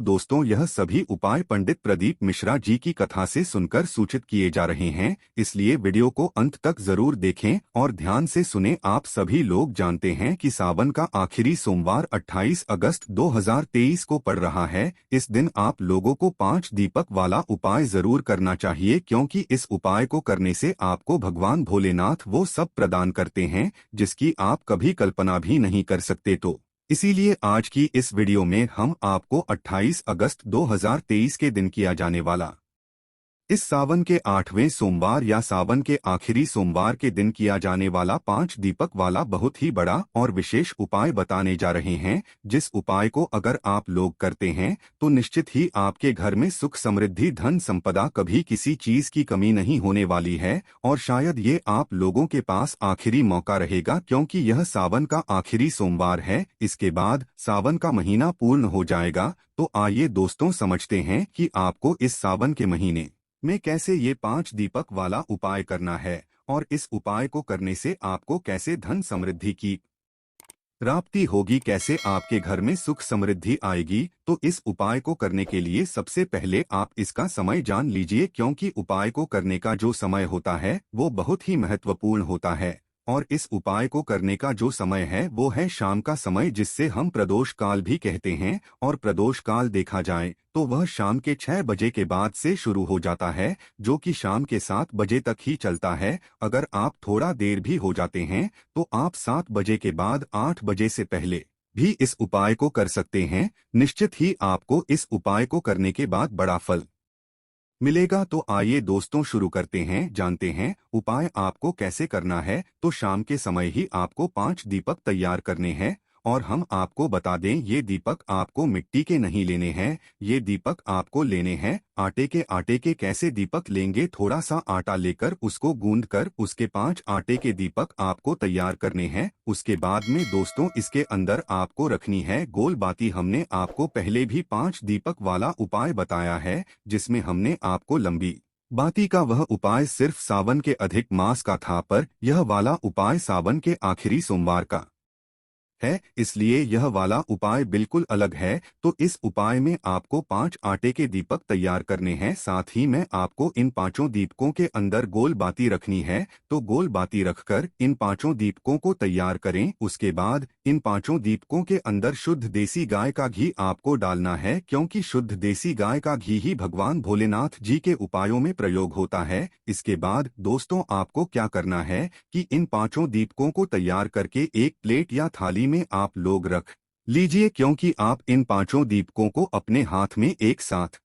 दोस्तों, यह सभी उपाय पंडित प्रदीप मिश्रा जी की कथा से सुनकर सूचित किए जा रहे हैं, इसलिए वीडियो को अंत तक जरूर देखें और ध्यान से सुने। आप सभी लोग जानते हैं कि सावन का आखिरी सोमवार 28 अगस्त 2023 को पड़ रहा है। इस दिन आप लोगों को 5 दीपक वाला उपाय जरूर करना चाहिए, क्योंकि इस उपाय को करने से आपको भगवान भोलेनाथ वो सब प्रदान करते हैं जिसकी आप कभी कल्पना भी नहीं कर सकते। तो इसीलिए आज की इस वीडियो में हम आपको 28 अगस्त 2023 के दिन किया जाने वाला इस सावन के 8वें सोमवार या सावन के आखिरी सोमवार के दिन किया जाने वाला 5 दीपक वाला बहुत ही बड़ा और विशेष उपाय बताने जा रहे हैं, जिस उपाय को अगर आप लोग करते हैं तो निश्चित ही आपके घर में सुख समृद्धि धन संपदा कभी किसी चीज की कमी नहीं होने वाली है। और शायद ये आप लोगों के पास आखिरी मौका रहेगा, क्योंकि यह सावन का आखिरी सोमवार है। इसके बाद सावन का महीना पूर्ण हो जाएगा। तो आइए दोस्तों, समझते हैं कि आपको इस सावन के महीने में कैसे ये 5 दीपक वाला उपाय करना है और इस उपाय को करने से आपको कैसे धन समृद्धि की प्राप्ति होगी, कैसे आपके घर में सुख समृद्धि आएगी। तो इस उपाय को करने के लिए सबसे पहले आप इसका समय जान लीजिए, क्योंकि उपाय को करने का जो समय होता है वो बहुत ही महत्वपूर्ण होता है। और इस उपाय को करने का जो समय है वो है शाम का समय, जिससे हम प्रदोष काल भी कहते हैं। और प्रदोष काल देखा जाए तो वह शाम के 6 बजे के बाद से शुरू हो जाता है, जो कि शाम के 7 बजे तक ही चलता है। अगर आप थोड़ा देर भी हो जाते हैं तो आप 7 बजे के बाद 8 बजे से पहले भी इस उपाय को कर सकते हैं। निश्चित ही आपको इस उपाय को करने के बाद बड़ा फल मिलेगा। तो आइए दोस्तों, शुरू करते हैं, जानते हैं उपाय आपको कैसे करना है। तो शाम के समय ही आपको 5 दीपक तैयार करने हैं। और हम आपको बता दें, ये दीपक आपको मिट्टी के नहीं लेने हैं, ये दीपक आपको लेने हैं आटे के। आटे के कैसे दीपक लेंगे? थोड़ा सा आटा लेकर उसको गूंद कर उसके 5 आटे के दीपक आपको तैयार करने हैं। उसके बाद में दोस्तों, इसके अंदर आपको रखनी है गोल बाती। हमने आपको पहले भी 5 दीपक वाला उपाय बताया है, जिसमें हमने आपको लंबी बाती का वह उपाय सिर्फ सावन के अधिक मास का था, पर यह वाला उपाय सावन के आखिरी सोमवार का है, इसलिए यह वाला उपाय बिल्कुल अलग है। तो इस उपाय में आपको 5 आटे के दीपक तैयार करने हैं। साथ ही में आपको इन 5 दीपकों के अंदर गोल बाती रखनी है। तो गोल बाती रखकर इन 5 दीपकों को तैयार करें। उसके बाद इन 5 दीपकों के अंदर शुद्ध देसी गाय का घी आपको डालना है, क्योंकि शुद्ध देसी गाय का घी ही भगवान भोलेनाथ जी के उपायों में प्रयोग होता है। इसके बाद दोस्तों, आपको क्या करना है कि इन 5 दीपकों को तैयार करके एक प्लेट या थाली में आप लोग रख लीजिए, क्योंकि आप इन 5 दीपकों को अपने हाथ में एक साथ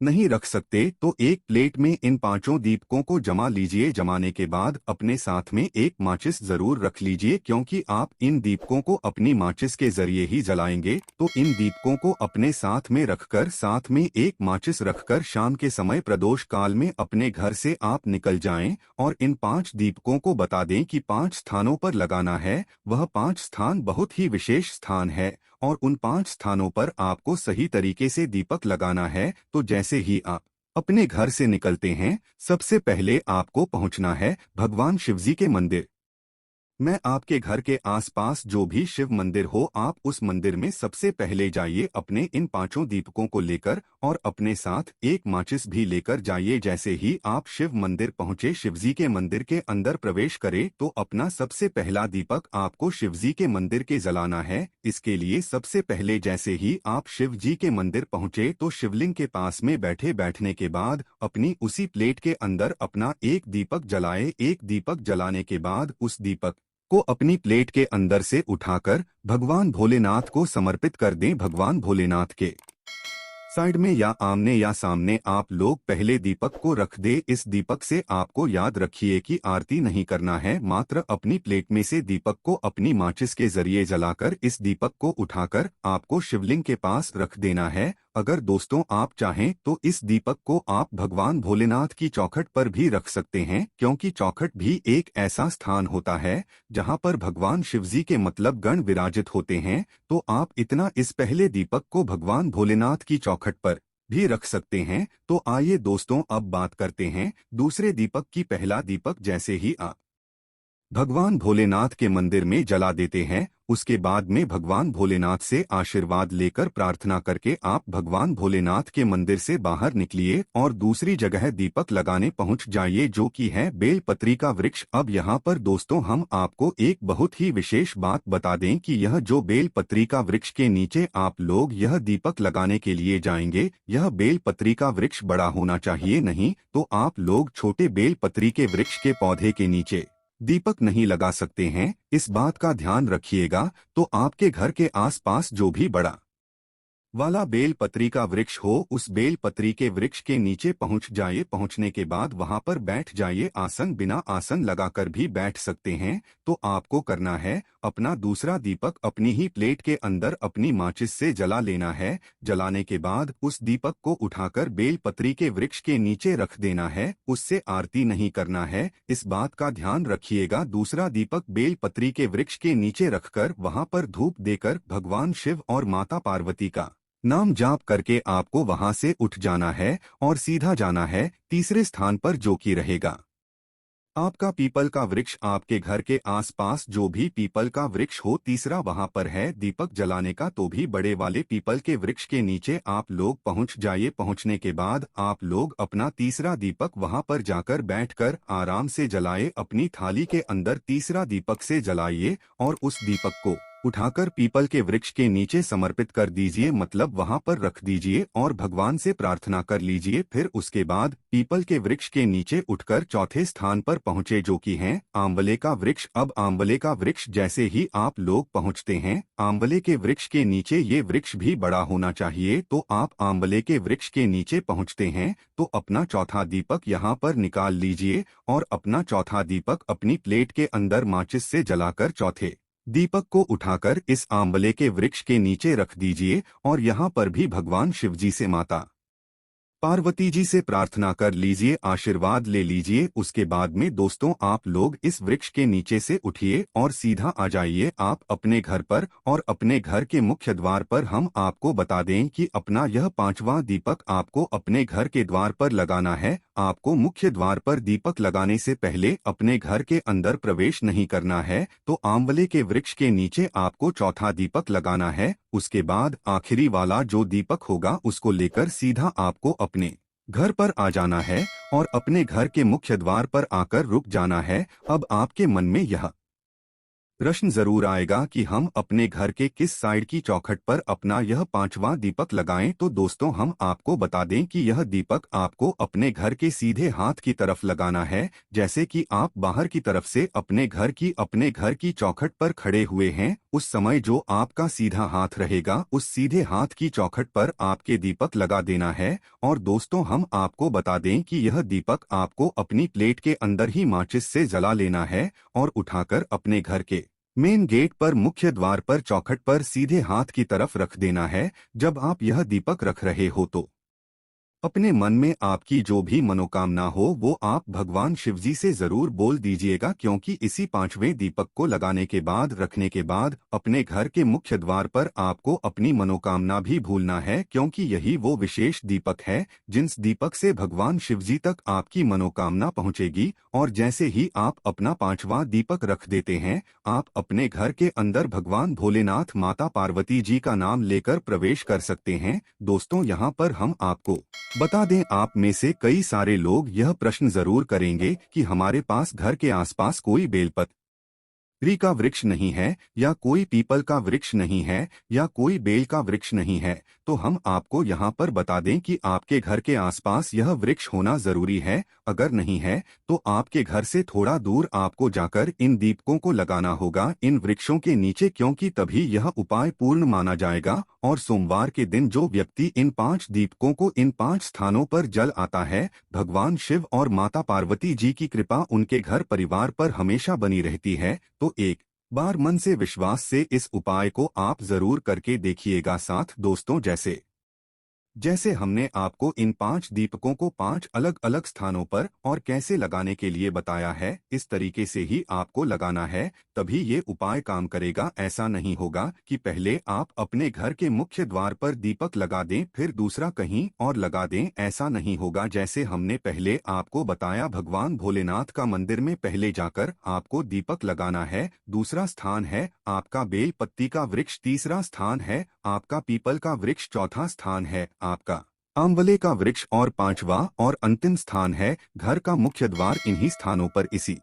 नहीं रख सकते। तो एक प्लेट में इन 5 दीपकों को जमा लीजिए। जमाने के बाद अपने साथ में एक माचिस जरूर रख लीजिए, क्योंकि आप इन दीपकों को अपनी माचिस के जरिए ही जलाएंगे। तो इन दीपकों को अपने साथ में रखकर, साथ में एक माचिस रखकर शाम के समय प्रदोष काल में अपने घर से आप निकल जाएं। और इन 5 दीपकों को बता दें कि 5 स्थानों पर लगाना है। वह 5 स्थान बहुत ही विशेष स्थान है और उन 5 स्थानों पर आपको सही तरीके से दीपक लगाना है। तो जैसे ही आप अपने घर से निकलते हैं, सबसे पहले आपको पहुंचना है भगवान शिवजी के मंदिर में। आपके घर के आसपास जो भी शिव मंदिर हो, आप उस मंदिर में सबसे पहले जाइए अपने इन 5 दीपकों को लेकर, और अपने साथ एक माचिस भी लेकर जाइए। जैसे ही आप शिव मंदिर पहुंचे, शिवजी के मंदिर के अंदर प्रवेश करें, तो अपना सबसे पहला दीपक आपको शिवजी के मंदिर के जलाना है। इसके लिए सबसे पहले जैसे ही आप शिवजी के मंदिर पहुंचे, तो शिवलिंग के पास में बैठने के बाद अपनी उसी प्लेट के अंदर अपना एक दीपक जलाए। एक दीपक जलाने के बाद उस दीपक को अपनी प्लेट के अंदर से उठाकर भगवान भोलेनाथ को समर्पित कर दें। भगवान भोलेनाथ के साइड में या आमने या सामने आप लोग पहले दीपक को रख दे। इस दीपक से आपको याद रखिए कि आरती नहीं करना है, मात्र अपनी प्लेट में से दीपक को अपनी माचिस के जरिए जलाकर इस दीपक को उठाकर आपको शिवलिंग के पास रख देना है। अगर दोस्तों आप चाहें तो इस दीपक को आप भगवान भोलेनाथ की चौखट पर भी रख सकते हैं, क्योंकि चौखट भी एक ऐसा स्थान होता है जहां पर भगवान शिवजी के मतलब गण विराजित होते हैं। तो आप इतना इस पहले दीपक को भगवान भोलेनाथ की चौखट पर भी रख सकते हैं। तो आइए दोस्तों, अब बात करते हैं दूसरे दीपक की। पहला दीपक जैसे ही आप भगवान भोलेनाथ के मंदिर में जला देते हैं। उसके बाद में भगवान भोलेनाथ से आशीर्वाद लेकर प्रार्थना करके आप भगवान भोलेनाथ के मंदिर से बाहर निकलिए और दूसरी जगह दीपक लगाने पहुंच जाइए, जो कि है बेलपत्री का वृक्ष। अब यहाँ पर दोस्तों हम आपको एक बहुत ही विशेष बात बता दें कि यह जो बेलपत्री का वृक्ष के नीचे आप लोग यह दीपक लगाने के लिए जाएंगे, यह बेलपत्री का वृक्ष बड़ा होना चाहिए, नहीं तो आप लोग छोटे बेलपत्री के वृक्ष के पौधे के नीचे दीपक नहीं लगा सकते हैं। इस बात का ध्यान रखिएगा। तो आपके घर के आसपास जो भी बड़ा वाला बेलपत्री का वृक्ष हो, उस बेलपत्री के वृक्ष के नीचे पहुंच जाइए। पहुंचने के बाद वहां पर बैठ जाइए। आसन बिना आसन लगाकर भी बैठ सकते हैं। तो आपको करना है, अपना दूसरा दीपक अपनी ही प्लेट के अंदर अपनी माचिस से जला लेना है। जलाने के बाद उस दीपक को उठाकर बेलपत्री के वृक्ष के नीचे रख देना है। उससे आरती नहीं करना है, इस बात का ध्यान रखिएगा। दूसरा दीपक बेलपत्री के वृक्ष के नीचे रखकर वहां पर धूप देकर भगवान शिव और माता पार्वती का नाम जाप करके आपको वहां से उठ जाना है और सीधा जाना है तीसरे स्थान पर, जो कि रहेगा आपका पीपल का वृक्ष। आपके घर के आसपास जो भी पीपल का वृक्ष हो, तीसरा वहां पर है दीपक जलाने का। तो भी बड़े वाले पीपल के वृक्ष के नीचे आप लोग पहुंच जाइए। पहुंचने के बाद आप लोग अपना तीसरा दीपक वहां पर जाकर बैठकर आराम से जलाए। अपनी थाली के अंदर तीसरा दीपक से जलाइए और उस दीपक को उठाकर पीपल के वृक्ष के नीचे समर्पित कर दीजिए, मतलब वहां पर रख दीजिए और भगवान से प्रार्थना कर लीजिए। फिर उसके बाद पीपल के वृक्ष के नीचे उठकर चौथे स्थान पर पहुंचे, जो कि है आंवले का वृक्ष। अब आंवले का वृक्ष जैसे ही आप लोग पहुंचते हैं, आंवले के वृक्ष के नीचे ये वृक्ष भी बड़ा होना चाहिए। तो आप आंवले के वृक्ष के नीचे पहुंचते हैं तो अपना चौथा दीपक यहाँ पर निकाल लीजिए और अपना चौथा दीपक अपनी प्लेट के अंदर माचिस से जलाकर चौथे दीपक को उठाकर इस आंवले के वृक्ष के नीचे रख दीजिए और यहाँ पर भी भगवान शिवजी से माता पार्वती जी से प्रार्थना कर लीजिए, आशीर्वाद ले लीजिए। उसके बाद में दोस्तों आप लोग इस वृक्ष के नीचे से उठिए और सीधा आ जाइए आप अपने घर पर। और अपने घर के मुख्य द्वार पर हम आपको बता दें कि अपना यह पांचवा दीपक आपको अपने घर के द्वार पर लगाना है। आपको मुख्य द्वार पर दीपक लगाने से पहले अपने घर के अंदर प्रवेश नहीं करना है। तो आंवले के वृक्ष के नीचे आपको चौथा दीपक लगाना है। उसके बाद आखिरी वाला जो दीपक होगा उसको लेकर सीधा आपको अपने घर पर आ जाना है और अपने घर के मुख्य द्वार पर आकर रुक जाना है। अब आपके मन में यह प्रश्न जरूर आएगा कि हम अपने घर के किस साइड की चौखट पर अपना यह पांचवा दीपक लगाएं। तो दोस्तों हम आपको बता दें कि यह दीपक आपको अपने घर के सीधे हाथ की तरफ लगाना है। जैसे कि आप बाहर की तरफ से अपने घर की चौखट पर खड़े हुए हैं, उस समय जो आपका सीधा हाथ रहेगा उस सीधे हाथ की चौखट पर आपके दीपक लगा देना है। और दोस्तों हम आपको बता दें कि यह दीपक आपको अपनी प्लेट के अंदर ही माचिस से जला लेना है और उठाकर अपने घर के मेन गेट पर मुख्य द्वार पर चौखट पर सीधे हाथ की तरफ रख देना है। जब आप यह दीपक रख रहे हो तो अपने मन में आपकी जो भी मनोकामना हो वो आप भगवान शिवजी से जरूर बोल दीजिएगा, क्योंकि इसी पांचवें दीपक को लगाने के बाद रखने के बाद अपने घर के मुख्य द्वार पर आपको अपनी मनोकामना भी भूलना है, क्योंकि यही वो विशेष दीपक है जिस दीपक से भगवान शिवजी तक आपकी मनोकामना पहुंचेगी। और जैसे ही आप अपना पांचवा दीपक रख देते हैं, आप अपने घर के अंदर भगवान भोलेनाथ माता पार्वती जी का नाम लेकर प्रवेश कर सकते हैं। दोस्तों यहाँ पर हम आपको बता दें, आप में से कई सारे लोग यह प्रश्न जरूर करेंगे कि हमारे पास घर के आसपास कोई बेलपत्री का वृक्ष नहीं है, या कोई पीपल का वृक्ष नहीं है, या कोई बेल का वृक्ष नहीं है। तो हम आपको यहाँ पर बता दें कि आपके घर के आसपास यह वृक्ष होना जरूरी है। अगर नहीं है तो आपके घर से थोड़ा दूर आपको जाकर इन दीपकों को लगाना होगा इन वृक्षों के नीचे, क्योंकि तभी यह उपाय पूर्ण माना जाएगा। और सोमवार के दिन जो व्यक्ति इन 5 दीपकों को इन 5 स्थानों पर जल आता है, भगवान शिव और माता पार्वती जी की कृपा उनके घर परिवार पर हमेशा बनी रहती है। तो एक बार मन से विश्वास से इस उपाय को आप जरूर करके देखिएगा। साथ दोस्तों जैसे जैसे हमने आपको इन 5 दीपकों को 5 अलग अलग स्थानों पर और कैसे लगाने के लिए बताया है, इस तरीके से ही आपको लगाना है, तभी ये उपाय काम करेगा। ऐसा नहीं होगा कि पहले आप अपने घर के मुख्य द्वार पर दीपक लगा दें फिर दूसरा कहीं और लगा दें, ऐसा नहीं होगा। जैसे हमने पहले आपको बताया, भगवान भोलेनाथ का मंदिर में पहले जाकर आपको दीपक लगाना है, दूसरा स्थान है आपका बेल पत्ती का वृक्ष, तीसरा स्थान है आपका पीपल का वृक्ष, चौथा स्थान है आपका आंवले का वृक्ष और पांचवा और अंतिम स्थान है घर का मुख्य द्वार। इन्हीं स्थानों पर इसी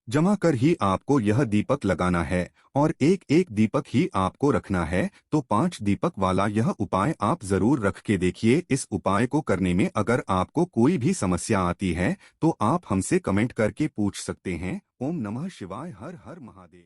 जमा कर ही आपको यह दीपक लगाना है और एक एक दीपक ही आपको रखना है। तो 5 दीपक वाला यह उपाय आप जरूर रख के देखिए। इस उपाय को करने में अगर आपको कोई भी समस्या आती है तो आप हमसे कमेंट करके पूछ सकते हैं। ओम नमः शिवाय, हर हर महादेव।